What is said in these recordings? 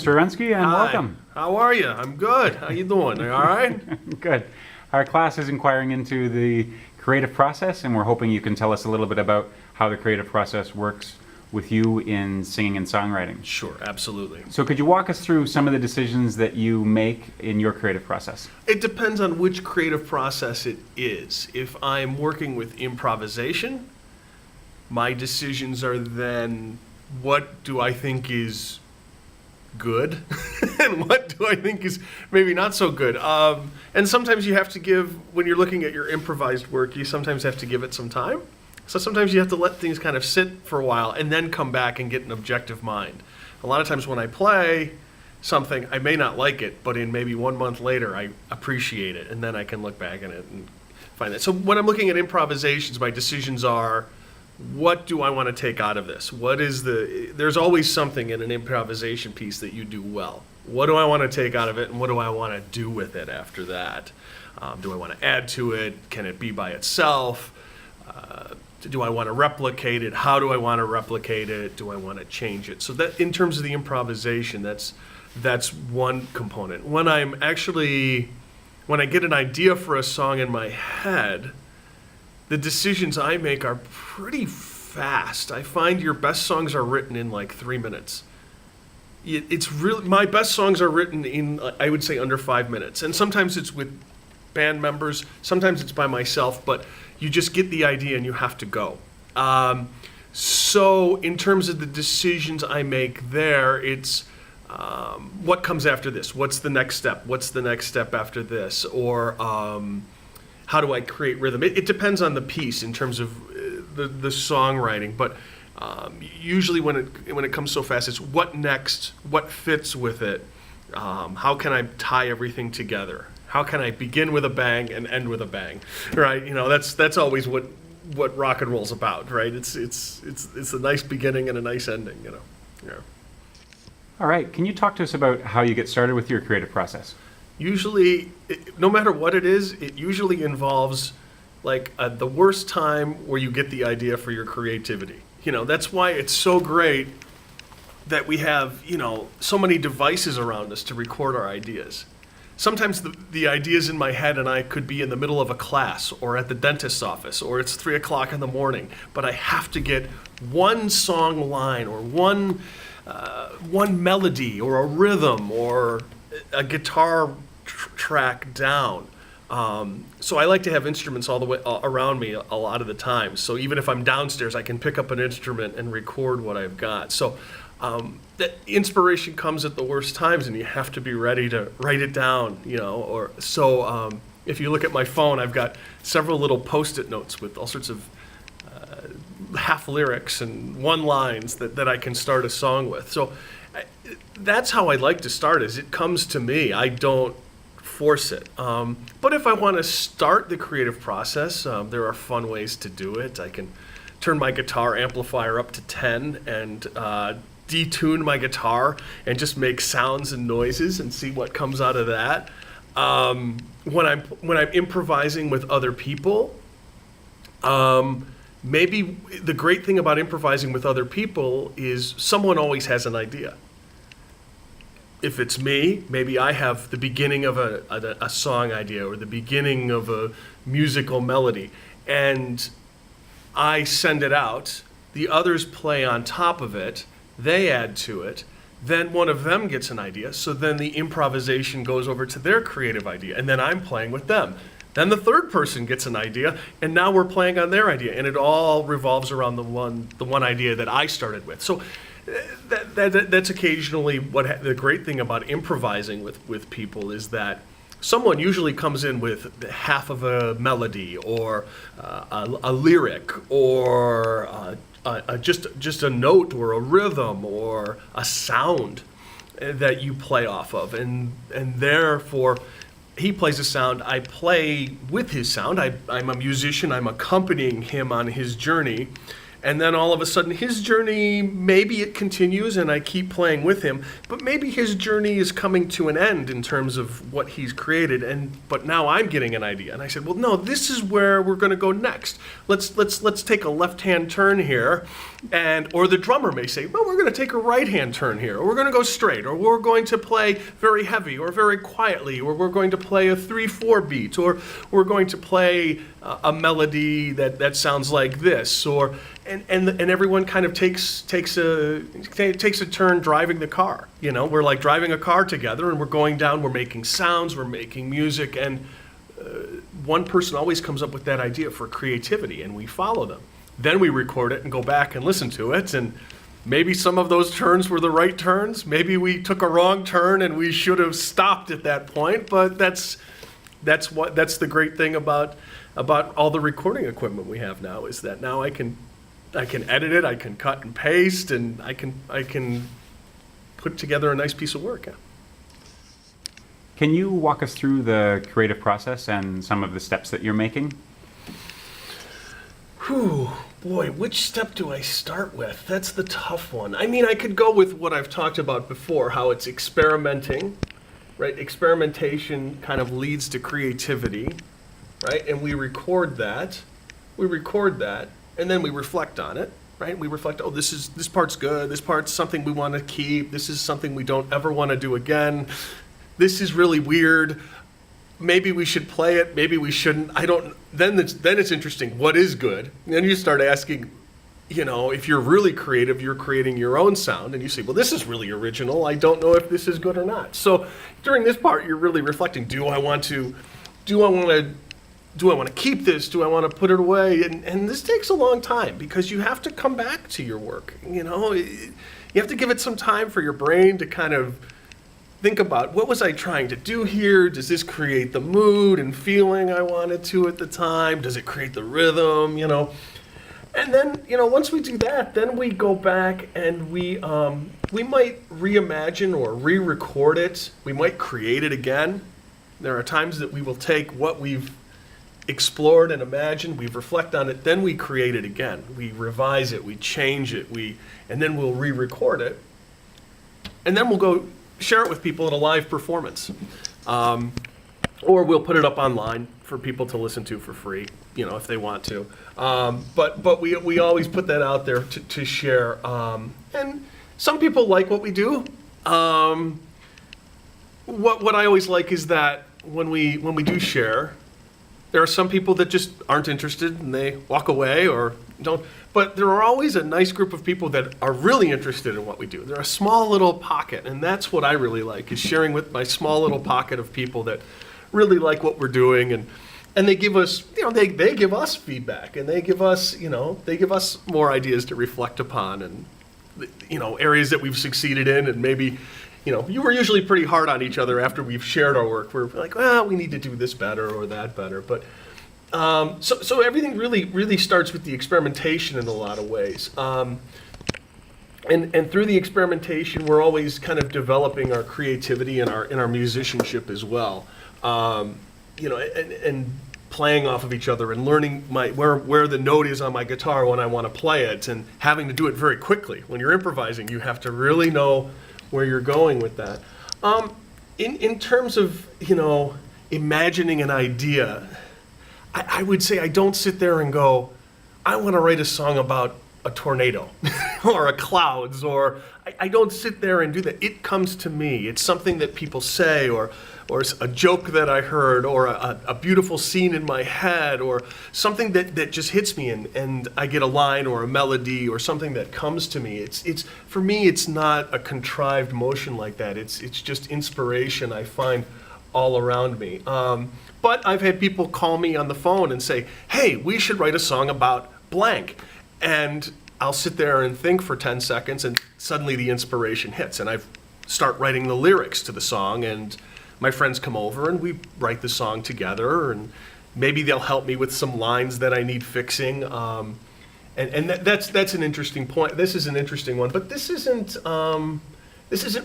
Mr. Arensky, and Hi. welcome. How are you? I'm good. How you doing? Are you all right? Good. Our class is inquiring into the creative process, and we're hoping you can tell us a little bit about how the creative process works with you in singing and songwriting. Sure, absolutely. So could you walk us through some of the decisions that you make in your creative process? It depends on which creative process it is. If I'm working with improvisation, my decisions are then what do I think is good and what do I think is maybe not so good. And sometimes you have to give, when you're looking at your improvised work, you sometimes have to give it some time. So sometimes you have to let things kind of sit for a while and then come back and get an objective mind. A lot of times when I play something, I may not like it, but in maybe 1 month later, I appreciate it, and then I can look back at it and find that. So when I'm looking at improvisations, my decisions are, what do I want to take out of this? There's always something in an improvisation piece that you do well. What do I want to take out of it, and what do I want to do with it after that? Do I want to add to it? Can it be by itself? Do I want to replicate it? How do I want to replicate it? Do I want to change it? So that, in terms of the improvisation, that's one component. When I get an idea for a song in my head, the decisions I make are pretty fast. I find your best songs are written in like 3 minutes. It's really, my best songs are written in, I would say, under 5 minutes. And sometimes it's with band members, sometimes it's by myself, but you just get the idea and you have to go. So in terms of the decisions I make there, it's what comes after this? What's the next step? What's the next step after this? Or how do I create rhythm? It depends on the piece in terms of the songwriting, but usually when it comes so fast, it's what next, what fits with it, how can I tie everything together? How can I begin with a bang and end with a bang, right? You know, that's always what rock and roll's about, right? It's a nice beginning and a nice ending, you know. Yeah. All right. Can you talk to us about how you get started with your creative process? Usually, no matter what it is, it usually involves like the worst time where you get the idea for your creativity. You know, that's why it's so great that we have, you know, so many devices around us to record our ideas. Sometimes the ideas in my head and I could be in the middle of a class or at the dentist's office or it's 3 o'clock in the morning, but I have to get one song line or one melody or a rhythm or a guitar track down. So I like to have instruments all the way around me a lot of the time. So even if I'm downstairs, I can pick up an instrument and record what I've got. So that inspiration comes at the worst times, and you have to be ready to write it down. You know, or so. If you look at my phone, I've got several little Post-it notes with all sorts of half lyrics and one lines that I can start a song with. So that's how I like to start. Is it comes to me. I don't force it. But if I want to start the creative process, there are fun ways to do it. I can turn my guitar amplifier up to 10 and detune my guitar and just make sounds and noises and see what comes out of that. When I'm improvising with other people, maybe the great thing about improvising with other people is someone always has an idea. If it's me, maybe I have the beginning of a song idea or the beginning of a musical melody, and I send it out. The others play on top of it. They add to it. Then one of them gets an idea. So then the improvisation goes over to their creative idea, and then I'm playing with them. Then the third person gets an idea, and now we're playing on their idea, and it all revolves around the one idea that I started with. So that's occasionally the great thing about improvising with people is that someone usually comes in with half of a melody or a lyric or just a note or a rhythm or a sound that you play off of, and therefore he plays a sound, I play with his sound. I'm a musician, I'm accompanying him on his journey, And then all of a sudden his journey, maybe it continues and I keep playing with him, but maybe his journey is coming to an end in terms of what he's created, but now I'm getting an idea. And I said, well, no, this is where we're going to go next. Let's take a left-hand turn here. Or the drummer may say, well, we're going to take a right-hand turn here, or we're going to go straight, or we're going to play very heavy or very quietly, or we're going to play a 3/4 beat, or we're going to play a melody that sounds like this, and everyone kind of takes a turn driving the car. We're like driving a car together, and we're going down, we're making sounds, we're making music, and one person always comes up with that idea for creativity, and we follow them. Then we record it and go back and listen to it, and maybe some of those turns were the right turns. Maybe we took a wrong turn and we should have stopped at that point. But that's the great thing about all the recording equipment we have now, is that now I can edit it, I can cut and paste, and I can put together a nice piece of work. Yeah. Can you walk us through the creative process and some of the steps that you're making? Whew, boy, which step do I start with? That's the tough one. I mean, I could go with what I've talked about before, how it's experimenting, right? Experimentation kind of leads to creativity, right? And we record that, and then we reflect on it, right? We reflect, oh, this part's good, this part's something we want to keep, this is something we don't ever want to do again, this is really weird. Maybe we should play it, maybe we shouldn't. Then it's interesting. What is good? And then you start asking, if you're really creative, you're creating your own sound, and you say, well, this is really original. I don't know if this is good or not. So during this part, you're really reflecting. Do I want to keep this? Do I want to put it away? And this takes a long time, because you have to come back to your work. You have to give it some time for your brain to kind of think about, what was I trying to do here? Does this create the mood and feeling I wanted to at the time? Does it create the rhythm? And then, once we do that, then we go back and we might reimagine or re-record it. We might create it again. There are times that we will take what we've explored and imagined, we reflect on it, then we create it again. We revise it, we change it, and then we'll re-record it. And then we'll go share it with people in a live performance. Or we'll put it up online for people to listen to for free, if they want to. But we always put that out there to share. And some people like what we do. What I always like is that when we do share, there are some people that just aren't interested and they walk away or don't. But there are always a nice group of people that are really interested in what we do. They're a small little pocket, and that's what I really like, is sharing with my small little pocket of people that really like what we're doing, and they give us, they give us feedback, and they give us more ideas to reflect upon, and areas that we've succeeded in, and maybe, you were usually pretty hard on each other after we've shared our work. We're like, well, we need to do this better or that better, but. So everything really starts with the experimentation in a lot of ways. And through the experimentation, we're always kind of developing our creativity and our musicianship as well. And playing off of each other and learning where the note is on my guitar when I want to play it, and having to do it very quickly. When you're improvising, you have to really know where you're going with that. In terms of imagining an idea, I would say I don't sit there and go, I want to write a song about a tornado or a clouds, or I don't sit there and do that. It comes to me. It's something that people say, or a joke that I heard, or a beautiful scene in my head, or something that just hits me, and I get a line or a melody or something that comes to me. It's for me, it's not a contrived motion like that. It's just inspiration I find all around me. But I've had people call me on the phone and say, hey, we should write a song about blank. And I'll sit there and think for 10 seconds, and suddenly the inspiration hits. And I start writing the lyrics to the song, and my friends come over and we write the song together, and maybe they'll help me with some lines that I need fixing. That's an interesting point. This is an interesting one, but this isn't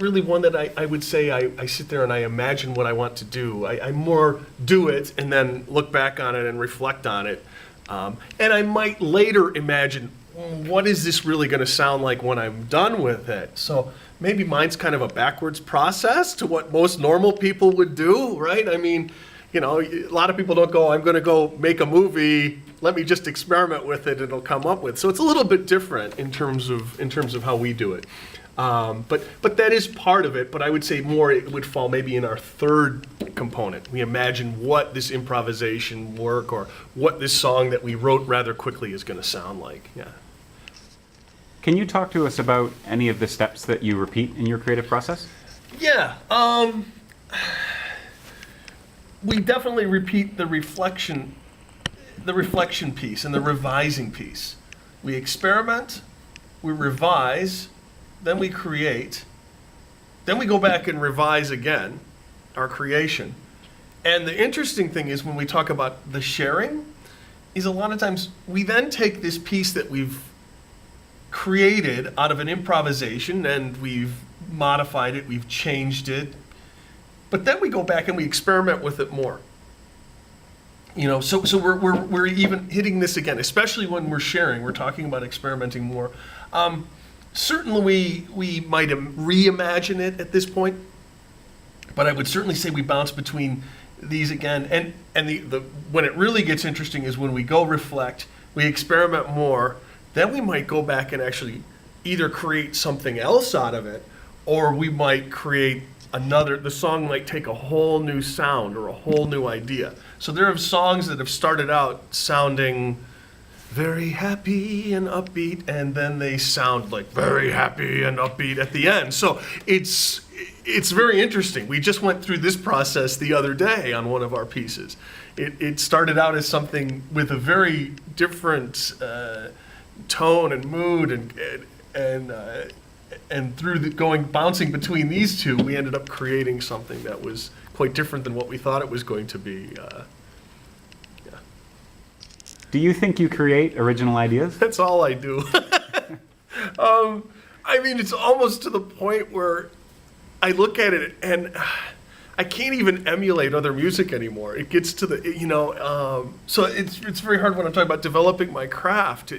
really one that I would say I sit there and I imagine what I want to do. I more do it and then look back on it and reflect on it. And I might later imagine, what is this really going to sound like when I'm done with it? So maybe mine's kind of a backwards process to what most normal people would do, right? I mean, you know, a lot of people don't go, I'm going to go make a movie, let me just experiment with it, it'll come up with. So it's a little bit different in terms of how we do it. But that is part of it, but I would say more it would fall maybe in our third component. We imagine what this improvisation work or what this song that we wrote rather quickly is going to sound like. Yeah. Can you talk to us about any of the steps that you repeat in your creative process? Yeah. We definitely repeat the reflection piece and the revising piece. We experiment, we revise, then we create, then we go back and revise again our creation. And the interesting thing is when we talk about the sharing, is a lot of times we then take this piece that we've created out of an improvisation and we've modified it, we've changed it, but then we go back and we experiment with it more. You know, so we're even hitting this again, especially when we're sharing. We're talking about experimenting more. Certainly, we might reimagine it at this point, but I would certainly say we bounce between these again. And the when it really gets interesting is when we go reflect, we experiment more. Then we might go back and actually either create something else out of it, or we might create another. The song might take a whole new sound or a whole new idea. So there are songs that have started out sounding very happy and upbeat, and then they sound like very happy and upbeat at the end. So it's very interesting. We just went through this process the other day on one of our pieces. It started out as something with a very different tone and mood, and through bouncing between these two, we ended up creating something that was quite different than what we thought it was going to be. Do you think you create original ideas? That's all I do. I mean, it's almost to the point where I look at it and I can't even emulate other music anymore. It gets to the, so it's very hard when I'm talking about developing my craft.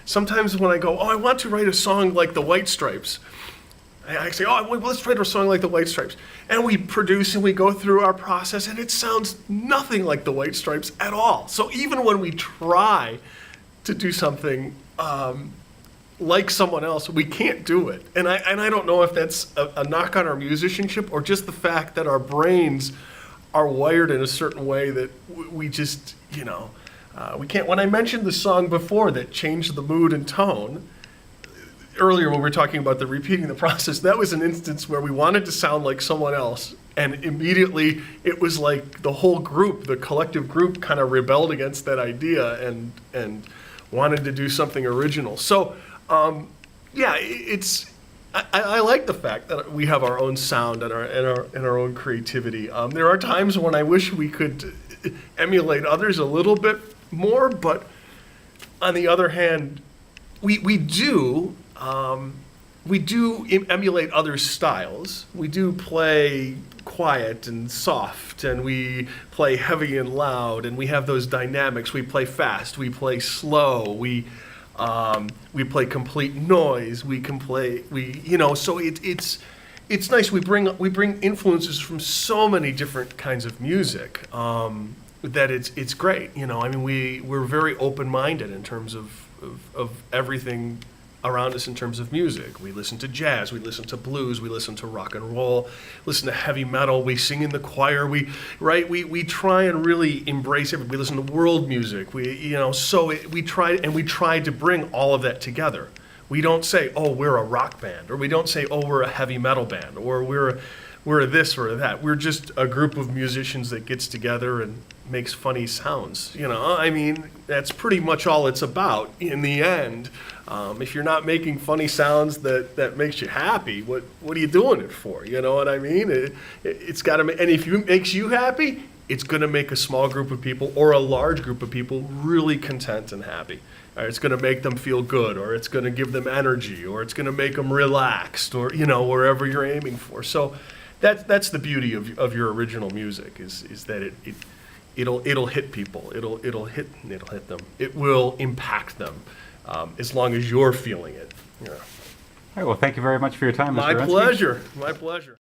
Sometimes when I go, I want to write a song like the White Stripes, I say, let's write a song like the White Stripes. And we produce and we go through our process and it sounds nothing like the White Stripes at all. So even when we try to do something like someone else, we can't do it. And I don't know if that's a knock on our musicianship or just the fact that our brains are wired in a certain way that we just, we can't. When I mentioned the song before that changed the mood and tone, earlier when we were talking about the repeating the process, that was an instance where we wanted to sound like someone else, and immediately it was like the whole group, the collective group, kind of rebelled against that idea and wanted to do something original. So, I like the fact that we have our own sound and our own creativity. There are times when I wish we could emulate others a little bit more, but on the other hand, we do emulate other styles. We do play quiet and soft, and we play heavy and loud, and we have those dynamics. We play fast, we play slow, we play complete noise. So it's nice. We bring influences from so many different kinds of music that it's great. I mean, we're very open-minded in terms of everything around us in terms of music. We listen to jazz, we listen to blues, we listen to rock and roll, listen to heavy metal, we sing in the choir, we try and really embrace everything. We listen to world music. We try to bring all of that together. We don't say, we're a rock band, or we don't say, we're a heavy metal band, or we're this or that. We're just a group of musicians that gets together and makes funny sounds. I mean, that's pretty much all it's about in the end. If you're not making funny sounds that makes you happy, what are you doing it for? You know what I mean? It's got to make, and if it makes you happy, it's going to make a small group of people or a large group of people really content and happy. Or it's going to make them feel good, or it's going to give them energy, or it's going to make them relaxed, or wherever you're aiming for. So that's the beauty of your original music is that it'll hit people. It'll hit them. It will impact them. as long as you're feeling it. Yeah. All right, well, thank you very much for your time, Mr. My Rensky. pleasure. My pleasure.